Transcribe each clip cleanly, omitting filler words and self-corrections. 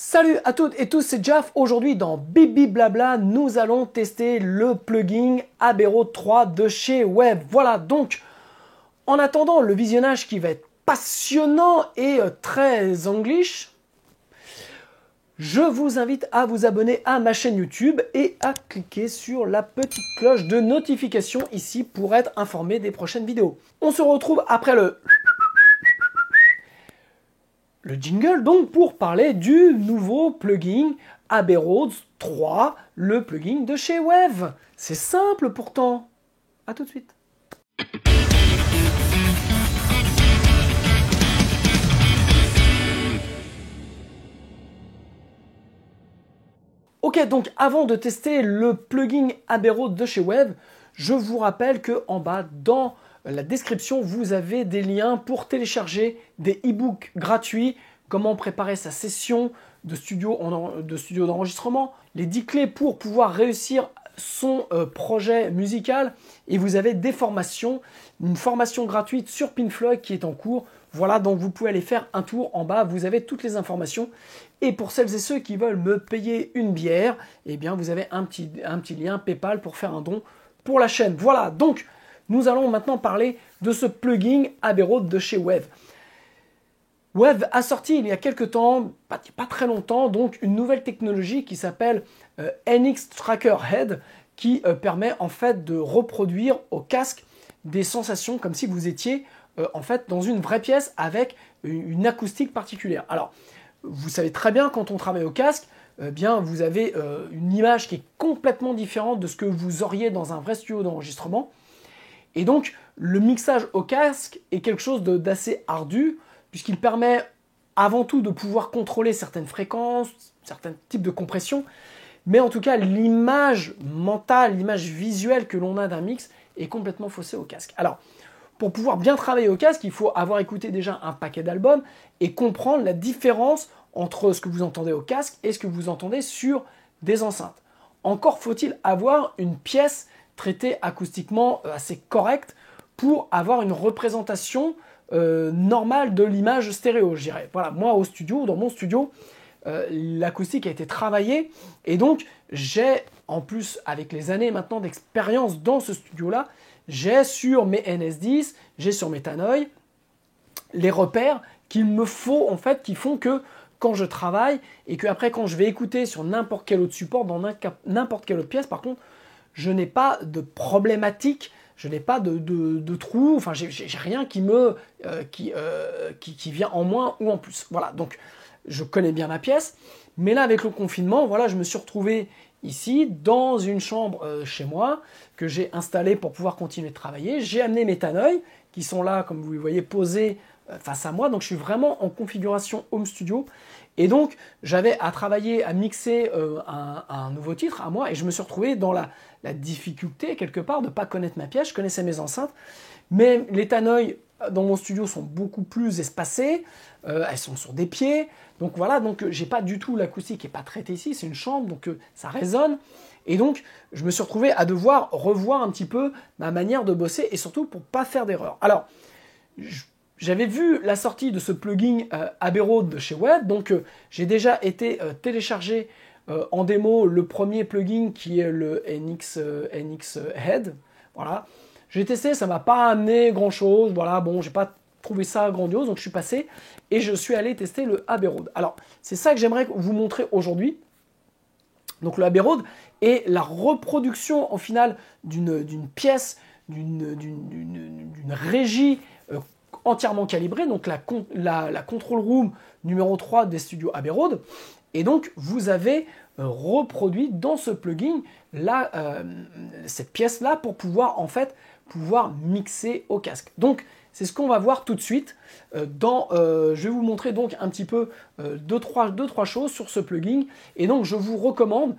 Salut à toutes et tous, c'est Jaf. Aujourd'hui dans Bibi Blabla, nous allons tester le plugin Abbey Road 3 de chez Wave. Voilà, donc en attendant le visionnage qui va être passionnant et très English, je vous invite à vous abonner à ma chaîne YouTube et à cliquer sur la petite cloche de notification ici pour être informé des prochaines vidéos. On se retrouve après le jingle donc pour parler du nouveau plugin Abbey Road 3, le plugin de chez Wave. C'est simple pourtant. A tout de suite. Ok, donc avant de tester le plugin Abbey Road de chez Wave, je vous rappelle que en bas dans la description, vous avez des liens pour télécharger des e-books gratuits, comment préparer sa session de studio d'enregistrement, les 10 clés pour pouvoir réussir son projet musical, et vous avez des formations, une formation gratuite sur Pink Floyd qui est en cours. Voilà, donc vous pouvez aller faire un tour en bas, vous avez toutes les informations. Et pour celles et ceux qui veulent me payer une bière, eh bien vous avez un petit lien PayPal pour faire un don pour la chaîne. Voilà, donc nous allons maintenant parler de ce plugin Abbey Road de chez Wave. Wave a sorti il y a quelques temps, pas très longtemps, donc une nouvelle technologie qui s'appelle NX Tracker Head, qui permet en fait de reproduire au casque des sensations comme si vous étiez en fait dans une vraie pièce avec une acoustique particulière. Alors, vous savez très bien quand on travaille au casque, bien vous avez une image qui est complètement différente de ce que vous auriez dans un vrai studio d'enregistrement. Et donc, le mixage au casque est quelque chose d'assez ardu, puisqu'il permet avant tout de pouvoir contrôler certaines fréquences, certains types de compression, mais en tout cas, l'image mentale, l'image visuelle que l'on a d'un mix est complètement faussée au casque. Alors, pour pouvoir bien travailler au casque, il faut avoir écouté déjà un paquet d'albums et comprendre la différence entre ce que vous entendez au casque et ce que vous entendez sur des enceintes. Encore faut-il avoir une pièce traitée acoustiquement assez correcte pour avoir une représentation normale de l'image stéréo, je dirais. Voilà, moi au studio, dans mon studio, l'acoustique a été travaillée et donc j'ai, en plus avec les années maintenant d'expérience dans ce studio-là, j'ai sur mes NS10, j'ai sur mes Tannoy les repères qu'il me faut en fait, qui font que quand je travaille et que après quand je vais écouter sur n'importe quel autre support, dans n'importe quelle autre pièce, par contre, je n'ai pas de problématique, je n'ai pas de trou, enfin j'ai rien qui vient en moins ou en plus. Voilà, donc je connais bien ma pièce, mais là avec le confinement, voilà, je me suis retrouvé ici dans une chambre chez moi que j'ai installée pour pouvoir continuer de travailler. J'ai amené mes Tannoy qui sont là, comme vous le voyez, posés face à moi. Donc je suis vraiment en configuration home studio. Et donc j'avais à travailler, à mixer un nouveau titre à moi. Et je me suis retrouvé dans la difficulté quelque part de ne pas connaître ma pièce. Je connaissais mes enceintes. Mais les Tannoy dans mon studio sont beaucoup plus espacées. Elles sont sur des pieds. Donc voilà, donc j'ai pas du tout l'acoustique qui n'est pas traitée ici. C'est une chambre, donc ça résonne. Et donc, je me suis retrouvé à devoir revoir un petit peu ma manière de bosser et surtout pour ne pas faire d'erreur. Alors, j'avais vu la sortie de ce plugin Abbey Road de chez Wave, donc j'ai déjà été télécharger en démo le premier plugin qui est le NX Head. Voilà. J'ai testé, ça ne m'a pas amené grand-chose. Voilà, bon, j'ai pas trouvé ça grandiose, donc je suis passé et je suis allé tester le Abbey Road. Alors, c'est ça que j'aimerais vous montrer aujourd'hui. Donc le Abbey Road est la reproduction en final d'une pièce, d'une régie entièrement calibrée, donc la Control Room numéro 3 des studios Abbey Road. Et donc vous avez reproduit dans ce plugin cette pièce-là pour pouvoir en fait mixer au casque. Donc c'est ce qu'on va voir tout de suite. Je vais vous montrer donc un petit peu deux, trois choses sur ce plugin. Et donc je vous recommande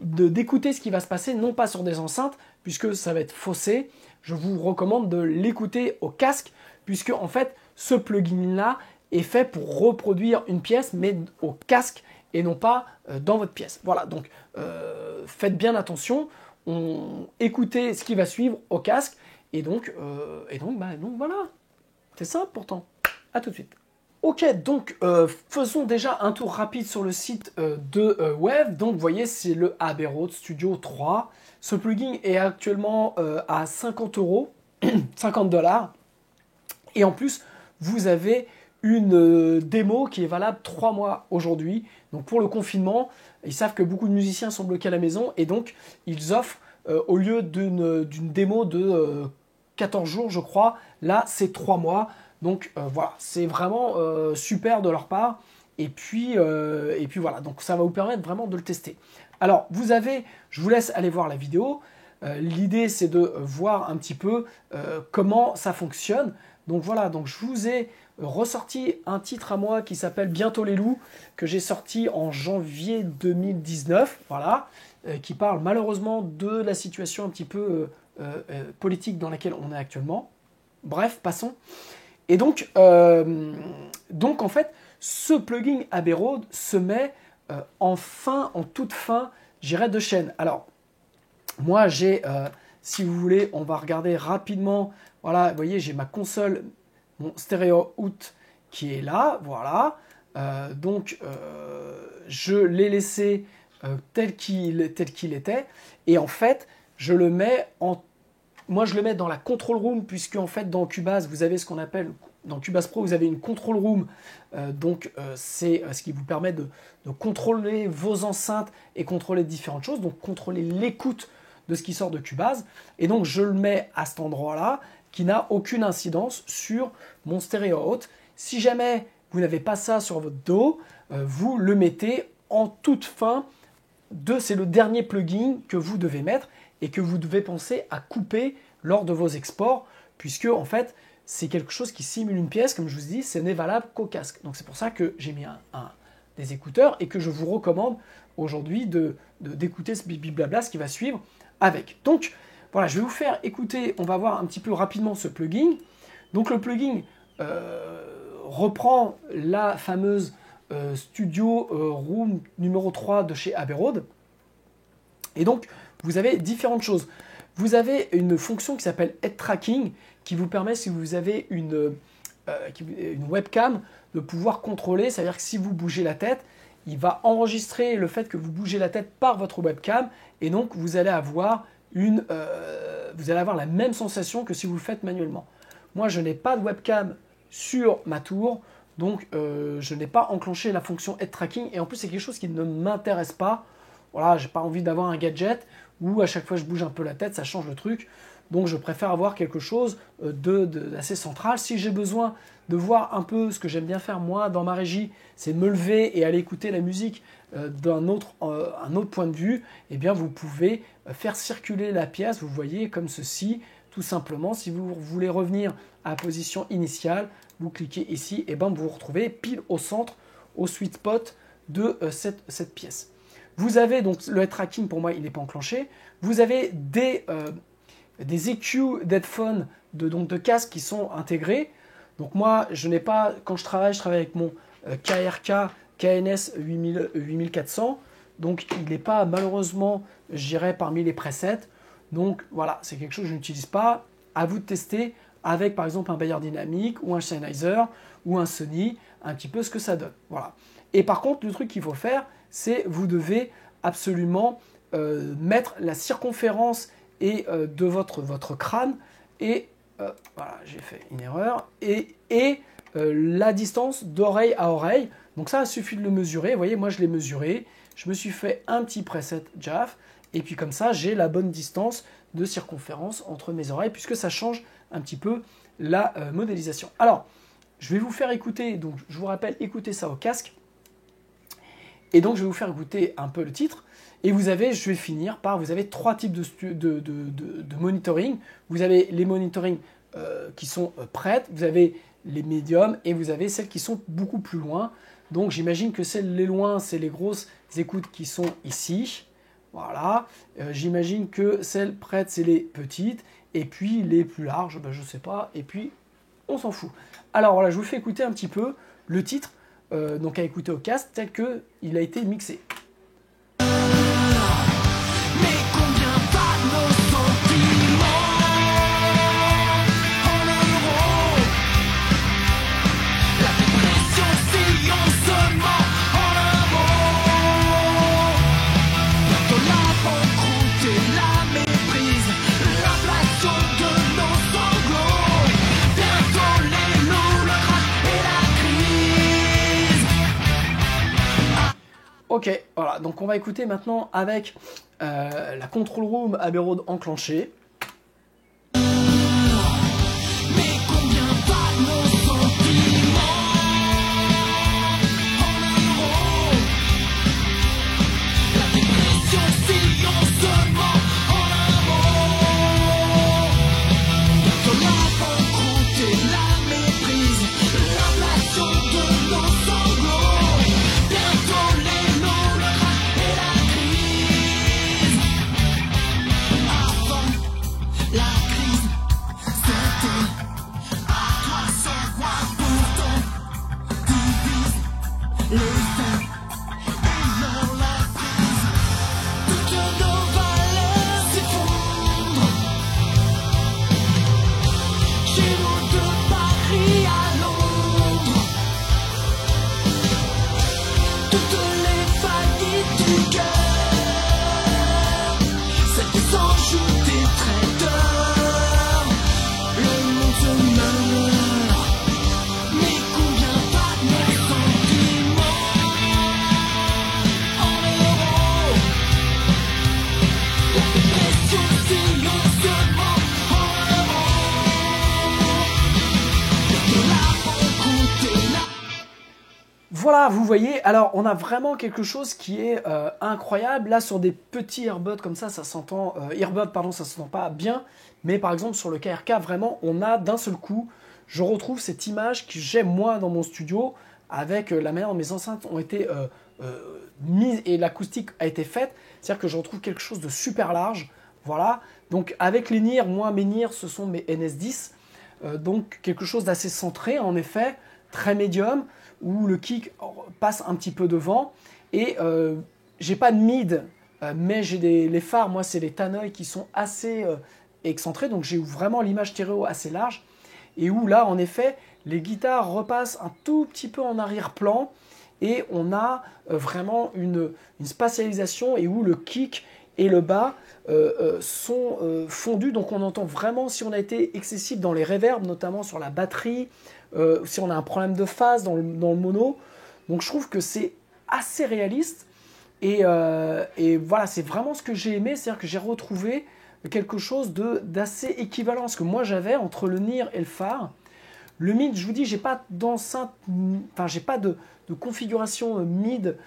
d'écouter ce qui va se passer, non pas sur des enceintes, puisque ça va être faussé. Je vous recommande de l'écouter au casque, puisque en fait ce plugin-là est fait pour reproduire une pièce, mais au casque et non pas dans votre pièce. Voilà, donc faites bien attention. Écoutez ce qui va suivre au casque. Et donc voilà. C'est simple pourtant. À tout de suite. Ok, donc faisons déjà un tour rapide sur le site de Wave. Donc vous voyez, c'est le Abbey Road Studio 3. Ce plugin est actuellement à 50 euros, 50 dollars. Et en plus, vous avez une démo qui est valable 3 mois aujourd'hui. Donc pour le confinement, ils savent que beaucoup de musiciens sont bloqués à la maison et donc ils offrent, au lieu d'une démo de 14 jours, je crois, là c'est 3 mois. Donc voilà, c'est vraiment super de leur part. Et puis voilà, donc ça va vous permettre vraiment de le tester. Alors je vous laisse aller voir la vidéo. L'idée c'est de voir un petit peu comment ça fonctionne. Donc voilà, donc je vous ai ressorti un titre à moi qui s'appelle Bientôt les loups, que j'ai sorti en janvier 2019, voilà, qui parle malheureusement de la situation un petit peu politique dans laquelle on est actuellement. Bref, passons. Et donc en fait, ce plugin Abbey Road se met en toute fin, j'irais, de chaîne. Alors, moi, si vous voulez, on va regarder rapidement. Voilà, vous voyez, j'ai ma console, mon stéréo out qui est là, voilà. Je l'ai laissé tel qu'il était. Et en fait, moi, je le mets dans la control room, puisque en fait, dans Cubase, vous avez ce qu'on appelle, dans Cubase Pro, vous avez une control room. C'est ce qui vous permet de contrôler vos enceintes et contrôler différentes choses, donc contrôler l'écoute de ce qui sort de Cubase. Et donc, je le mets à cet endroit-là, qui n'a aucune incidence sur mon stéréo out. Si jamais vous n'avez pas ça sur votre dos, vous le mettez en toute fin c'est le dernier plugin que vous devez mettre et que vous devez penser à couper lors de vos exports, puisque en fait, c'est quelque chose qui simule une pièce, comme je vous dis, ce n'est valable qu'au casque. Donc c'est pour ça que j'ai mis des écouteurs et que je vous recommande aujourd'hui d'écouter ce blabla, ce qui va suivre avec. Donc voilà, je vais vous faire écouter, on va voir un petit peu rapidement ce plugin. Donc le plugin reprend la fameuse Studio Room numéro 3 de chez Abbey Road. Et donc, vous avez différentes choses. Vous avez une fonction qui s'appelle Head Tracking, qui vous permet, si vous avez une webcam, de pouvoir contrôler. C'est-à-dire que si vous bougez la tête, il va enregistrer le fait que vous bougez la tête par votre webcam. Et donc, vous allez avoir la même sensation que si vous le faites manuellement. Moi, je n'ai pas de webcam sur ma tour, donc je n'ai pas enclenché la fonction Head Tracking. Et en plus, c'est quelque chose qui ne m'intéresse pas. Voilà, j'ai pas envie d'avoir un gadget où à chaque fois je bouge un peu la tête, ça change le truc. Donc je préfère avoir quelque chose d'assez central. Si j'ai besoin de voir un peu ce que j'aime bien faire moi dans ma régie, c'est me lever et aller écouter la musique un autre point de vue, eh bien vous pouvez faire circuler la pièce, vous voyez, comme ceci, tout simplement. Si vous voulez revenir à la position initiale, vous cliquez ici et ben vous vous retrouvez pile au centre, au sweet spot de cette pièce. Vous avez donc le head tracking, pour moi il n'est pas enclenché. Vous avez des EQ d'headphone, de casque qui sont intégrés. Donc moi je n'ai pas, quand je travaille avec mon KRK KNS 8400, donc il n'est pas malheureusement, j'irai parmi les presets. Donc voilà, c'est quelque chose que je n'utilise pas. À vous de tester avec par exemple un Beyer Dynamic ou un Sennheiser ou un Sony, un petit peu ce que ça donne. Voilà. Et par contre, le truc qu'il faut faire, c'est vous devez absolument mettre la circonférence de votre crâne et voilà, j'ai fait une erreur, et la distance d'oreille à oreille. Donc ça, il suffit de le mesurer. Vous voyez, moi je l'ai mesuré. Je me suis fait un petit preset JAF. Et puis comme ça, j'ai la bonne distance de circonférence entre mes oreilles, puisque ça change un petit peu la modélisation. Alors, je vais vous faire écouter, donc je vous rappelle, écoutez ça au casque. Et donc, je vais vous faire écouter un peu le titre. Et je vais finir par, vous avez trois types de monitoring. Vous avez les monitoring qui sont prêtes, vous avez les médiums et vous avez celles qui sont beaucoup plus loin. Donc, j'imagine que les loin, c'est les grosses écoutes qui sont ici. Voilà. J'imagine que celles prêtes, c'est les petites. Et puis, les plus larges, ben, je ne sais pas. Et puis, on s'en fout. Alors, voilà, je vous fais écouter un petit peu le titre. Donc à écouter au casque tel qu'il a été mixé. Ok, voilà, donc on va écouter maintenant avec la Control Room Abbey Road enclenchée. Voilà, vous voyez, alors on a vraiment quelque chose qui est incroyable. Là, sur des petits earbuds comme ça s'entend, ça s'entend pas bien. Mais par exemple, sur le KRK, vraiment, on a d'un seul coup, je retrouve cette image que j'ai moi dans mon studio avec la manière dont mes enceintes ont été mises et l'acoustique a été faite. C'est-à-dire que je retrouve quelque chose de super large. Voilà, donc avec les NIR, moi, mes NIR, ce sont mes NS10. Donc quelque chose d'assez centré, en effet, très médium, où le kick passe un petit peu devant. Et j'ai pas de mid, mais j'ai les phares, moi c'est les Tannoy qui sont assez excentrés, donc j'ai vraiment l'image stéréo assez large. Et où là, en effet, les guitares repassent un tout petit peu en arrière-plan, et on a vraiment une spatialisation, et où le kick et le bas sont fondus, donc on entend vraiment si on a été excessif dans les reverbs, notamment sur la batterie, si on a un problème de phase dans le mono. Donc je trouve que c'est assez réaliste et voilà, c'est vraiment ce que j'ai aimé, c'est-à-dire que j'ai retrouvé quelque chose d'assez équivalent à ce que moi j'avais entre le NIR et le phare. Le mid, je vous dis, j'ai pas d'enceinte, enfin j'ai pas de configuration mid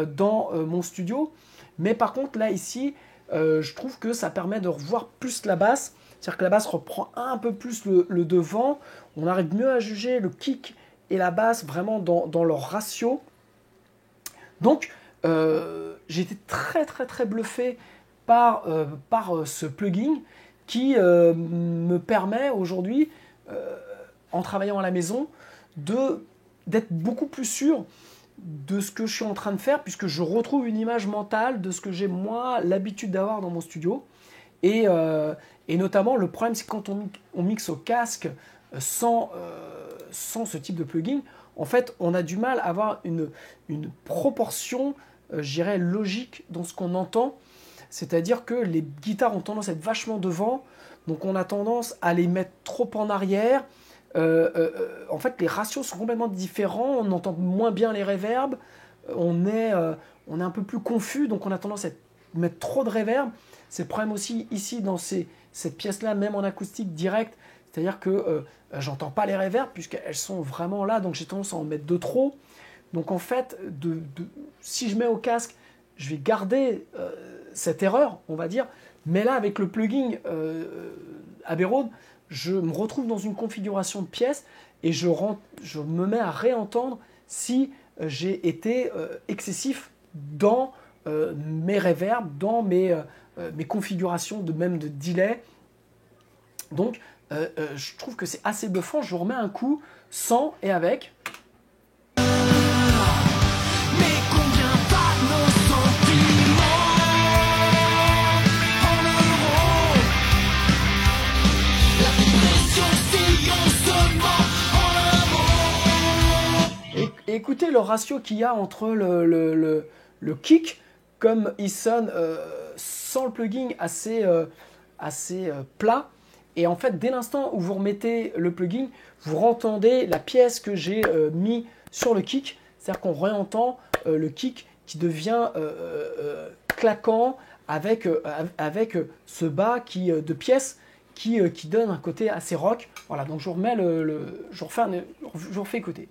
dans mon studio, mais par contre là ici, je trouve que ça permet de revoir plus la basse. C'est-à-dire que la basse reprend un peu plus le devant. On arrive mieux à juger le kick et la basse vraiment dans leur ratio. Donc, j'ai été très très très bluffé par ce plugin qui me permet aujourd'hui, en travaillant à la maison, d'être beaucoup plus sûr de ce que je suis en train de faire, puisque je retrouve une image mentale de ce que j'ai moi l'habitude d'avoir dans mon studio. Et notamment, le problème, c'est quand on mixe au casque sans ce type de plugin, en fait, on a du mal à avoir une proportion, je dirais, logique dans ce qu'on entend. C'est-à-dire que les guitares ont tendance à être vachement devant, donc on a tendance à les mettre trop en arrière. En fait, les ratios sont complètement différents, on entend moins bien les reverbs, on est un peu plus confus, donc on a tendance à mettre trop de reverb. C'est le problème aussi ici dans cette pièce-là, même en acoustique direct, c'est-à-dire que j'entends pas les reverbs puisqu'elles sont vraiment là, donc j'ai tendance à en mettre de trop. Donc en fait, si je mets au casque, je vais garder cette erreur, on va dire, mais là avec le plugin Abbey Road, je me retrouve dans une configuration de pièce et je me mets à réentendre si j'ai été excessif dans mes reverbs, dans mes configurations même de delay. Donc je trouve que c'est assez bluffant. Je remets un coup sans et avec. Écoutez le ratio qu'il y a entre le kick, comme il sonne sans le plugin assez plat. Et en fait, dès l'instant où vous remettez le plugin, vous entendez la pièce que j'ai mis sur le kick. C'est-à-dire qu'on réentend le kick qui devient claquant avec ce bas de pièces qui donne un côté assez rock. Voilà, donc je vous remets je vous refais écouter.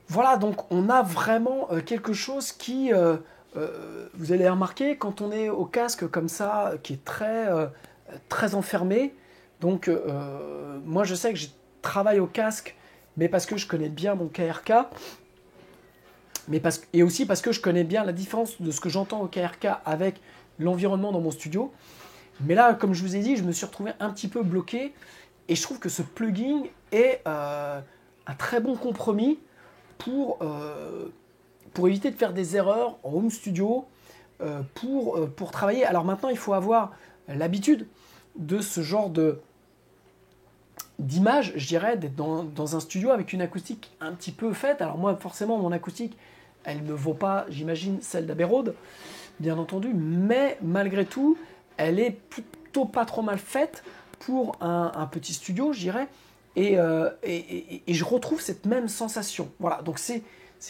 Voilà, donc on a vraiment quelque chose qui, vous allez remarquer, quand on est au casque comme ça, qui est très enfermé. Donc moi je sais que je travaille au casque, mais parce que je connais bien mon KRK, et aussi parce que je connais bien la différence de ce que j'entends au KRK avec l'environnement dans mon studio. Mais là, comme je vous ai dit, je me suis retrouvé un petit peu bloqué, et je trouve que ce plugin est un très bon compromis pour éviter de faire des erreurs en home studio, pour travailler. Alors maintenant, il faut avoir l'habitude de ce genre d'image, je dirais, d'être dans un studio avec une acoustique un petit peu faite. Alors moi, forcément, mon acoustique, elle ne vaut pas, j'imagine, celle d'Abbey Road, bien entendu, mais malgré tout, elle est plutôt pas trop mal faite pour un petit studio, je dirais. Et je retrouve cette même sensation. Voilà, donc c'est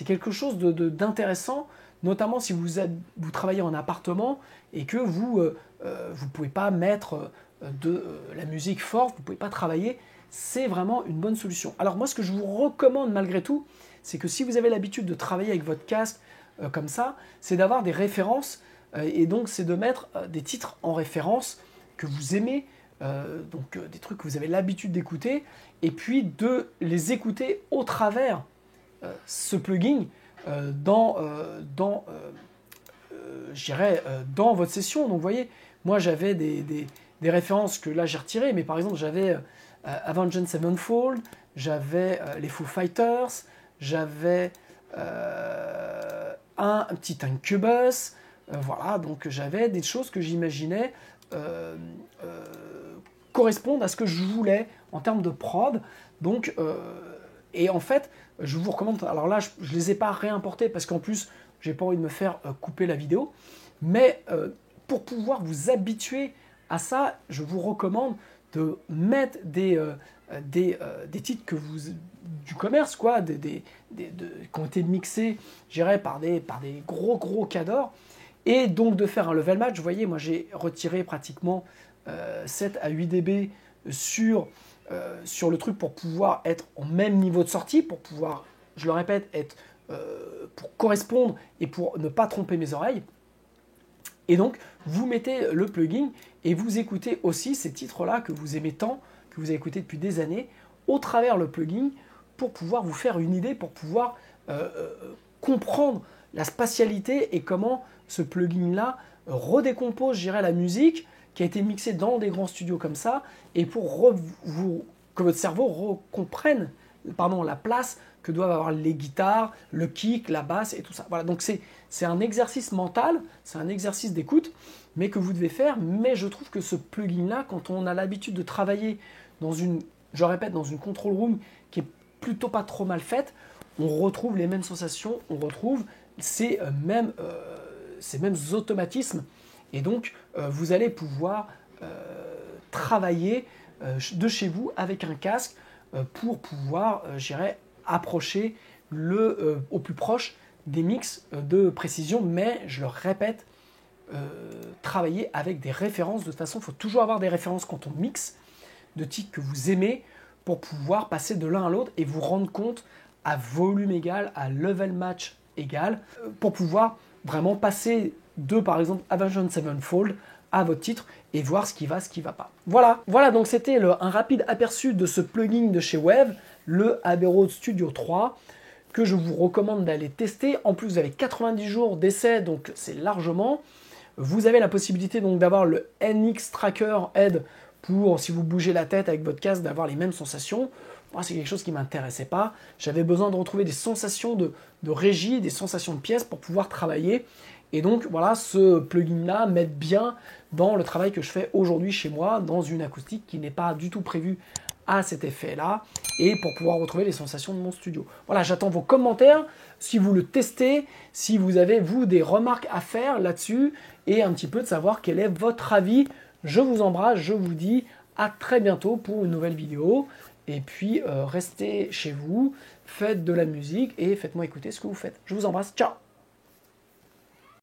quelque chose d'intéressant, notamment si vous travaillez en appartement et que vous ne pouvez pas mettre de la musique forte, vous ne pouvez pas travailler, c'est vraiment une bonne solution. Alors moi, ce que je vous recommande malgré tout, c'est que si vous avez l'habitude de travailler avec votre casque comme ça, c'est d'avoir des références, et donc c'est de mettre des titres en référence que vous aimez, donc des trucs que vous avez l'habitude d'écouter, et puis de les écouter au travers ce plugin dans votre session. Donc vous voyez, moi j'avais des références que là j'ai retirées, mais par exemple j'avais Avenged Sevenfold, j'avais les Foo Fighters, j'avais un petit Incubus, voilà, donc j'avais des choses que j'imaginais correspondent à ce que je voulais en termes de prod. Donc, et en fait, je vous recommande, alors là, je ne les ai pas réimportés parce qu'en plus, j'ai pas envie de me faire couper la vidéo, mais pour pouvoir vous habituer à ça, je vous recommande de mettre des titres du commerce, quoi, qui ont été mixés, je dirais, par des gros cadors, et donc de faire un level match. Vous voyez, moi j'ai retiré pratiquement 7 à 8 dB sur le truc pour pouvoir être au même niveau de sortie, pour pouvoir, je le répète, pour correspondre et pour ne pas tromper mes oreilles. Et donc, vous mettez le plugin et vous écoutez aussi ces titres-là que vous aimez tant, que vous avez écoutés depuis des années, au travers le plugin, pour pouvoir vous faire une idée, pour pouvoir comprendre la spatialité et comment ce plugin-là redécompose, je dirais, la musique qui a été mixée dans des grands studios comme ça, et pour que votre cerveau comprenne la place que doivent avoir les guitares, le kick, la basse et tout ça. Voilà, donc c'est un exercice mental, c'est un exercice d'écoute, mais que vous devez faire. Mais je trouve que ce plugin-là, quand on a l'habitude de travailler dans une control room qui est plutôt pas trop mal faite, on retrouve les mêmes sensations, on retrouve ces mêmes automatismes. Et donc, vous allez pouvoir travailler de chez vous avec un casque pour pouvoir, approcher au plus proche des mix de précision. Mais, je le répète, travailler avec des références. De toute façon, il faut toujours avoir des références quand on mixe, de titres que vous aimez, pour pouvoir passer de l'un à l'autre et vous rendre compte à volume égal, à level match égal, pour pouvoir vraiment passer de, par exemple, Avenged Sevenfold à votre titre et voir ce qui va pas. Voilà, donc c'était un rapide aperçu de ce plugin de chez Wave, le Abbey Road Studio 3, que je vous recommande d'aller tester. En plus, vous avez 90 jours d'essai, donc c'est largement. Vous avez la possibilité donc d'avoir le NX Tracker Head pour, si vous bougez la tête avec votre casque, d'avoir les mêmes sensations. Moi, c'est quelque chose qui ne m'intéressait pas. J'avais besoin de retrouver des sensations de régie, des sensations de pièces pour pouvoir travailler. Et donc voilà, ce plugin-là m'aide bien dans le travail que je fais aujourd'hui chez moi, dans une acoustique qui n'est pas du tout prévue à cet effet-là, et pour pouvoir retrouver les sensations de mon studio. Voilà, j'attends vos commentaires, si vous le testez, si vous avez, vous, des remarques à faire là-dessus, et un petit peu de savoir quel est votre avis. Je vous embrasse, je vous dis à très bientôt pour une nouvelle vidéo. Et puis, restez chez vous, faites de la musique et faites-moi écouter ce que vous faites. Je vous embrasse, ciao!